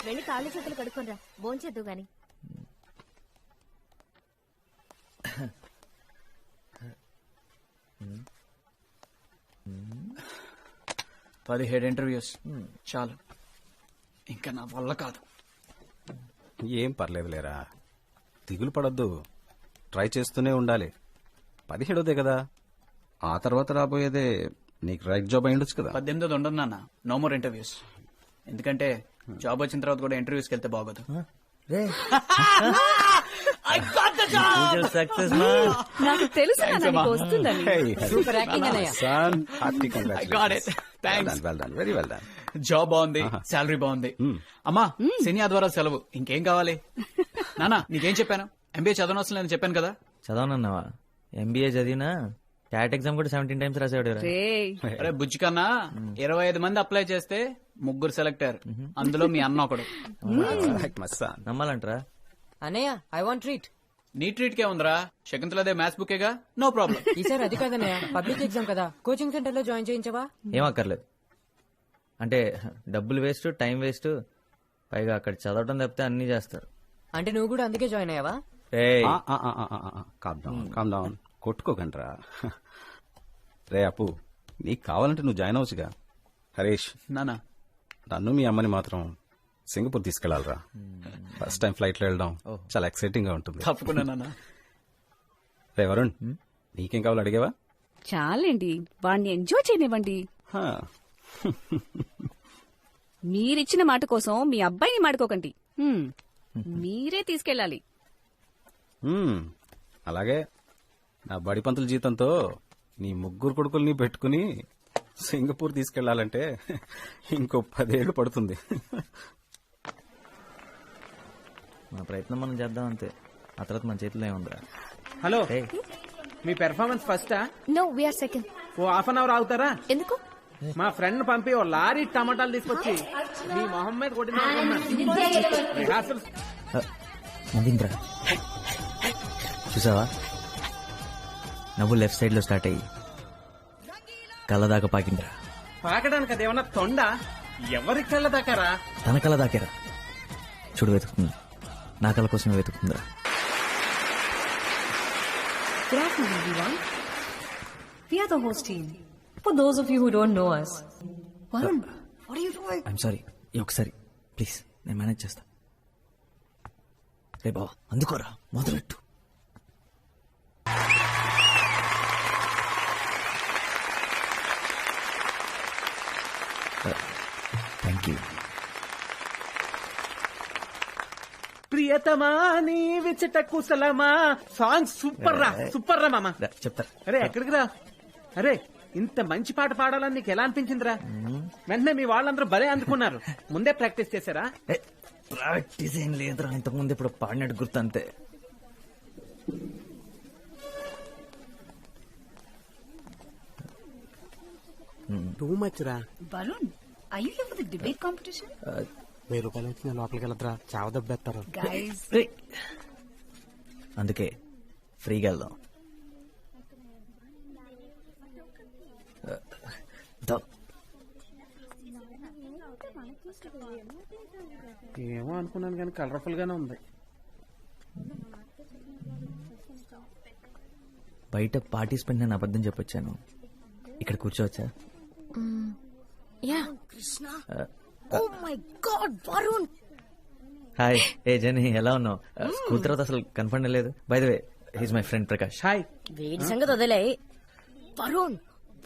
వెళ్ళి కాళ్ళు చేతులు కడుక్కోనరా, భోంచేద్దు గాని. 17 ఇంటర్వ్యూస్ చాలు, ఇంకా నా వల్ల కాదు. ఏం పర్లేదులేరా, దిగులు పడద్దు, ట్రై చేస్తూనే ఉండాలి. 17దే కదా, ఆ తర్వాత రాబోయేదే నీకు రైట్ జాబ్ అయ్యుండొచ్చు కదా. 18 ఉండదు నాన్న, నో మోర్ ఇంటర్వ్యూస్. ఎందుకంటే జాబ్ వచ్చిన తర్వాత కూడా ఇంటర్వ్యూస్కి వెళ్తే బాగోదు. నాకు తెలుసు వస్తుందని. జాబ్ బాగుంది, శాలరీ బాగుంది. అమ్మా శని ఆదివారం సెలవు, ఇంకేం కావాలి? నానా నీకేం చెప్పాను? ఎంబీఏ చదవనవసరం లేదని చెప్పాను కదా. చదవనన్నావా? ఎంబీఏ చదివినా క్యాట్ ఎగ్జామ్ కూడా 17 times రాసాడు. అరే బుజ్జి కన్నా 25 మంది అప్లై చేస్తే 3 సెలెక్ట్ అయ్యారు, అందులో మీ అన్న ఒకడు. నమ్మాలంటరా? అన్నయ్య ఐ వాంట్ ట్రీట్. నీ ట్రీట్ కే ఉందిరా, శకుంతలదే మ్యాథ్స్ బుకేగా, నో ప్రాబ్లం. ఈసారి అది కాదన్నయ్య, పబ్లిక్ ఎగ్జామ్ కదా, కోచింగ్ సెంటర్ లో జాయిన్ చేయించవా? ఏం అక్కర్లేదు. అంటే డబ్బులు వేస్ట్, టైం వేస్ట్, పైగా అక్కడ చదవటం తప్పితే అన్ని చేస్తారు. అంటే నువ్వు కూడా అందుకే జాయిన్ అయ్యావా? Calm down, కొట్టుకోకండ్రా. రే అప్పు, నీకు కావాలంటే నువ్వు జాయిన్ అవచ్చుగా. హరీష్ నానా, నన్ను మీ అమ్మని మాత్రం సింగపూర్ తీసుకెళ్లాలరా. ఫస్ట్ టైం ఫ్లైట్ లో వెళ్ళడం చాలా ఎక్సైటింగ్ గా ఉంటుంది. తప్పకుండా నాన్న. రే వరుణ్, నీకేం కావాలో అడిగావా? చాలండి, వాడిని ఎంజాయ్ చేయనివ్వండి. మీరిచ్చిన మాట కోసం మీ అబ్బాయిని మాడుకోకండి, మీరే తీసుకెళ్ళాలి. అలాగే నా బడి పంతుల జీతంతో నీ 3 కొడుకుల్ని పెట్టుకుని సింగపూర్ తీసుకెళ్లాలంటే ఇంకో 10 ఏళ్లు పడుతుంది. మన ప్రయత్నం మనం చేద్దాం అంతే, ఆ తర్వాత మన చేతిలో ఏముందిరా. హలో, మీ పెర్ఫార్మెన్స్ ఫస్టా? No, we are second. ఓ హాఫ్ అన్ అవర్ ఆగుతారా? ఎందుకు? మా ఫ్రెండ్ పంపి ఓ లారీ టమాటాలు తీసుకొచ్చి మీ మొహం మీద కొట్టిన నవ్వింద్రా, చూసావా? నవ్వు లెఫ్ట్ సైడ్ లో స్టార్ట్ అయ్యి కళ్ళ దాకా పాకిందిరా. పాకడానికి అదేమన్నా తొండ? ఎవరి కళ్ళ దాకారా? తన కళ్ళ దాకేరా. చూడు వెతుకుతుంది, నా కళ్ళ కోసం వెతుకుతుందిరా. Good afternoon, everyone. We are the host team. For those of you who don't know us, Varun, what are you doing? I'm sorry, ఈ ఒకసారి ప్లీజ్, నేను మేనేజ్ చేస్తా. రే బావా, అందుకోరా, మొదలెట్టు. Thank you. ప్రియతమా నీ విచట కుశలమా సాంగ్ సూపర్ రా, సూపర్ రా మామ. చెప్తారు. అరే ఎక్కడికి రా? అరే ఇంత మంచి పాట పాడాలని నీకు ఎలా అనిపించిందిరా? వెంటనే మీ వాళ్ళందరూ భలే అందుకున్నారు. ముందే ప్రాక్టీస్ చేశారా? ప్రాక్టీస్ ఏం లేదురా, ఇంతకుముందు ఇప్పుడు పాడినట్టు గుర్తు అంతే. టూ మచ్ రా. Varun, are you here for the debate competition? 1000 రూపాయలు వచ్చిన లోపలికి వెళ్ళదురా, చావ దెబ్బేస్తారు. Guys, అందుకే ఫ్రీగా వెళ్దాం. ఏమో అనుకున్నాను కానీ కలర్ఫుల్ గానే ఉంది. బయట పార్టిసిపెంట్ నేను అబద్ధం చెప్పొచ్చాను, ఇక్కడ కూర్చోవచ్చా? హాయ్. ఏ జని, ఎలా ఉన్నావు? స్కూల్ తర్వాత అసలు కన్ఫర్మ్ లేదు. By the way, he's my friend Prakash. Hi. వేడి సంగతి వదిలే. వరుణ్,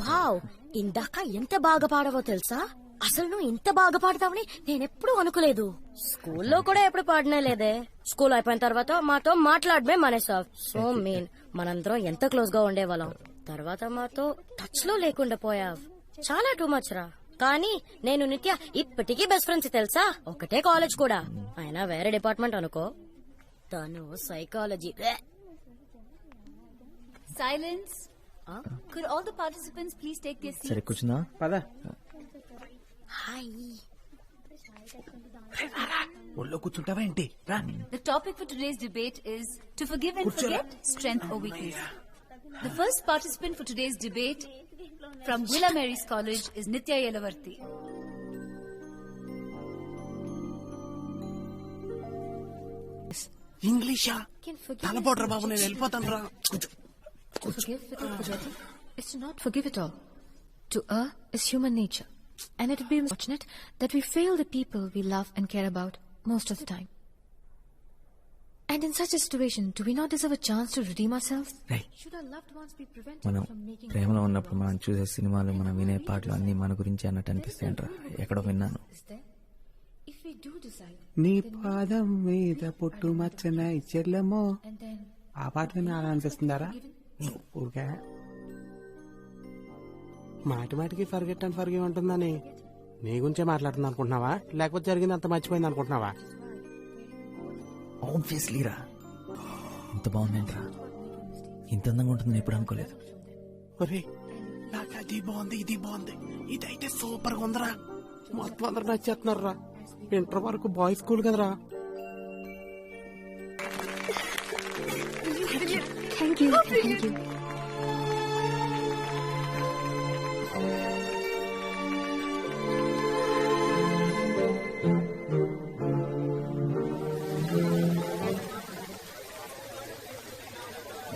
వావ్, ఇందాక ఎంత బాగా పాడవో తెలుసా? అసలు నువ్వు ఇంత బాగా పాడతావని నేనెప్పుడు అనుకోలేదు. స్కూల్లో కూడా ఎప్పుడు పాడనే లేదే. స్కూల్ అయిపోయిన తర్వాత మాతో మాట్లాడమే మానేసావ్. సో మీన్, మనందరం ఎంత క్లోజ్ గా ఉండేవాళ్ళం, తర్వాత మాతో టచ్ లో లేకుండా పోయావ్. చాలా టూ మచ్ రా. కానీ నేను నిత్య ఇప్పటికీ బెస్ట్ ఫ్రెండ్స్ తెలుసా. ఒకటే కాలేజ్ కూడా, అయినా వేరే డిపార్ట్మెంట్ అనుకో. తను psychology. silence. Could all the participants please take their seats? సరే కూర్చుందా? పదా. హాయ్. ఒళ్ళో కూర్చుంటావా ఏంటి? రా. The topic for today's debate is to forgive and forget, strength or weakness. The first participant for today's debate from Villa Mary's College is Nitya Yelavarthi. ఇంగ్లీషా తలపోట్రా బాబు, నేను వెళ్ళిపోతాను రా. To forgive without forgetting is to not forgive at all. To err is human nature, and it would be unfortunate that we fail the people we love and care about most of the time. And in such a situation, do we not deserve a chance to redeem ourselves? Should our loved ones be prevented మనం from making ప్రేమలో ఉన్నప్పుడు మనం చూసే సినిమాలు, మనం వినే పాటలు అన్ని మన గురించి అన్నట్టు అనిపిస్తాయంట్రా. ఎక్కడో విన్నాను. is there? If we do decide, నీ పాదం మీద పుట్టు మచ్చన చెల్లెమో, and then ఆ పాట విని అలా అనిపిస్తుందారా? ఊరికే మాటి మాటికి ఫర్గెట్ అండ్ ఫర్గివ్ ఉంటుందని నీ గురించే మాట్లాడుతుంది అనుకుంటున్నావా, లేకపోతే జరిగింది అంత మర్చిపోయింది అనుకుంటున్నావా? ఆబ్వియస్లీ రా. ఇంత బాగుందంట్రా, ఇంత అందంగా ఉంటుందని ఎప్పుడు అనుకోలేదు. ఒరే నాకు అది బాగుంది, ఇది బాగుంది, ఇదైతే సూపర్ గా ఉందిరా. మొత్తం అందరు నచ్చేస్తున్నారు రా. ఇంటర్ వరకు బాయ్స్ స్కూల్ కదరా. thank you.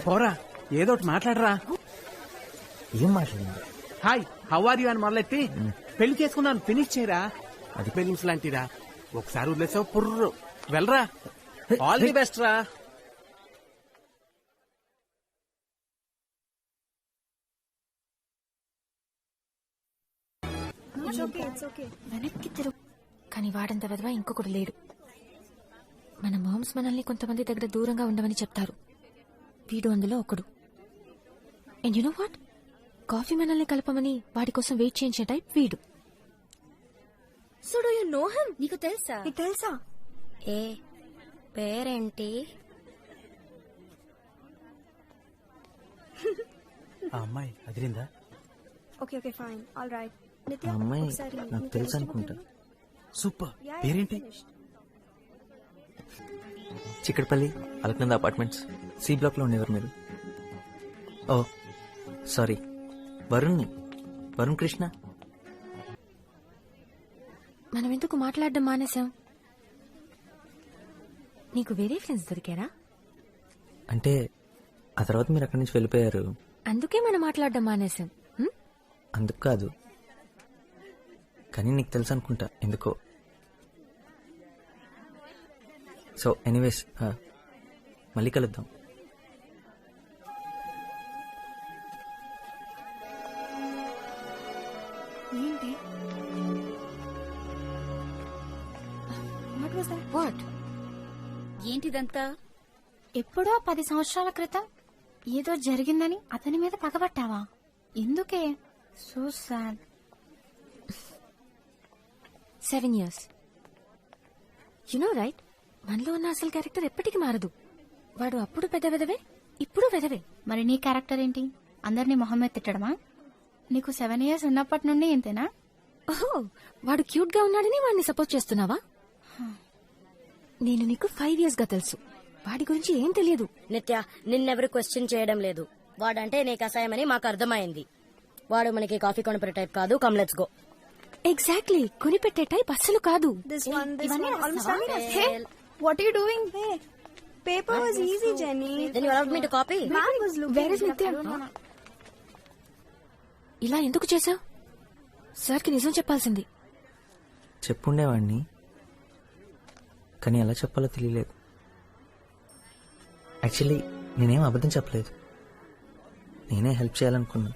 పోరా, ఏదో ఒకటి మాట్లాడరా. ఏం మాట్లాడింది? హాయ్, హౌ ఆర్ యూ అని మొదలెట్టి పెళ్లి చేసుకున్నాను ఫినిష్ చేయరా. అది ఫిలిమ్స్ లాంటిరా, ఒకసారి వదిలేసావు పుర్రు. వెళ్ళరా, ఆల్ ది బెస్ట్ రా. వెనక్కి తిరుగు. కానీ వాడంత విధవ ఇంకొకడు లేడు. మన మామ్స్ మనల్ని కొంతమంది దగ్గర దూరంగా ఉండమని చెప్తారు. వీడు అందులో ఒకడు. And you know what, coffee మనల్ని కలపమని వాడి కోసం వెయిట్ చేయించే టైప్ వీడు. So do you know him? నీకు తెలుసా? తెలుసా? ఏ పేరేంటి? ఆ అమ్మాయి అదిరిందా? Okay fine, all right. ఆ అమ్మాయి నాకు తెలుసు అనుకుంటా. సూపర్, పేరేంటి? Chikkadapalli Alaknanda apartments, C block లో ఉండేవారు మీరు. ఓ సారీ, వరుణ్ కృష్ణ. మనం ఎందుకు మాట్లాడడం మానేశాం? నీకు వేరే ఫ్రెండ్స్ దొరికారా? అంటే ఆ తర్వాత మీరు అక్కడి నుంచి వెళ్ళిపోయారు. అందుకే మనం మాట్లాడడం మానేశాం. అందుకు కాదు, కానీ నీకు తెలుసు అనుకుంటా ఎందుకో. సో ఎనీవేస్, మళ్ళీ కలుద్దాం. ఏంటి? వాట్? ఏంటిదంతా? ఎప్పుడో 10 సంవత్సరాల క్రితం ఏదో జరిగిందని అతని మీద పగబట్టావా? ఎందుకే? So sad. 7 years. You know right, మనలో ఉన్న అసలు క్యారెక్టర్ ఎప్పటికీ మారదు. వాడు అప్పుడు పెద్ద వెదవే, ఇప్పుడు వెదవే. మరి నీ క్యారెక్టర్ ఏంటి? అందరినీ మొహం మీద తిట్టడమా? నీకు 7 years ఉన్నప్పటి నుండి ఇంతేనా? ఓహో, వాడు క్యూట్ గా ఉన్నాడని వాడిని సపోర్ట్ చేస్తున్నావా? నేను నీకు 5 years గా తెలుసు. వాడి గురించి ఏం తెలియదు. నిత్య, నిన్నెవరు క్వశ్చన్ చేయడం లేదు. వాడంటే నీకు అసహ్యమని మాకు అర్థమైంది. వాడు మనకి కాఫీ కొనిపెట్టే టైప్ కాదు. Come let's go. ఎగ్జాక్ట్లీ, కొనిపెట్టే టైప్ అస్సలు కాదు. What are you doing? Paper was easy, Jenny. Then you allowed me to copy? Man was looking. Where is Nitya? ఇలా ఎందుకు చేశావు? సార్కి నిజం చెప్పాల్సింది. చెప్పుండేవాడిని, కానీ ఎలా చెప్పాలో తెలియలేదు. యాక్చువల్లీ నేనేం అబద్ధం చెప్పలేదు. నేనే హెల్ప్ చేయాలనుకున్నా,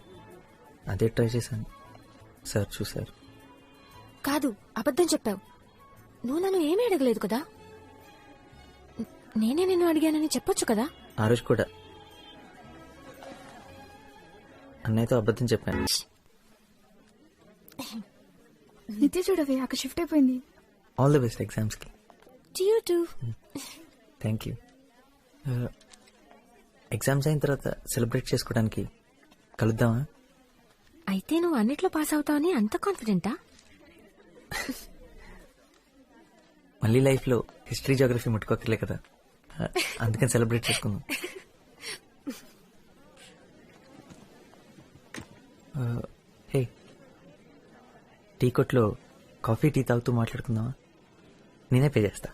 అదే ట్రై చేశాను. సార్ చూశారు. కాదు, అబద్ధం చెప్పావు. నువ్వు నన్ను ఏమీ అడగలేదు కదా. నేనే నిన్ను అడిగానని చెప్పొచ్చు కదా. ఆ రోజు కూడా అన్నయ్యతో అబద్ధం చెప్పాను. నిత్య చూడవే, అక్కడ షిఫ్ట్ అయిపోయింది. ఆల్ ది బెస్ట్ ఎగ్జామ్స్ కి. You too. Thank you. Exams అయిన తర్వాత సెలబ్రేట్ చేసుకోవడానికి కలుద్దామా? అయితే నువ్వు అన్నిట్లో పాస్ అవుతావని అంత కాన్ఫిడెంటా? మళ్ళీ లైఫ్ లో హిస్టరీ జోగ్రఫీ ముట్టుకోకర్లే కదా, అందుకని సెలబ్రేట్ చేసుకుందాం. హే, టీ కొట్లో కాఫీ టీ తాగుతూ మాట్లాడుకుందామా? నేనే పే చేస్తా.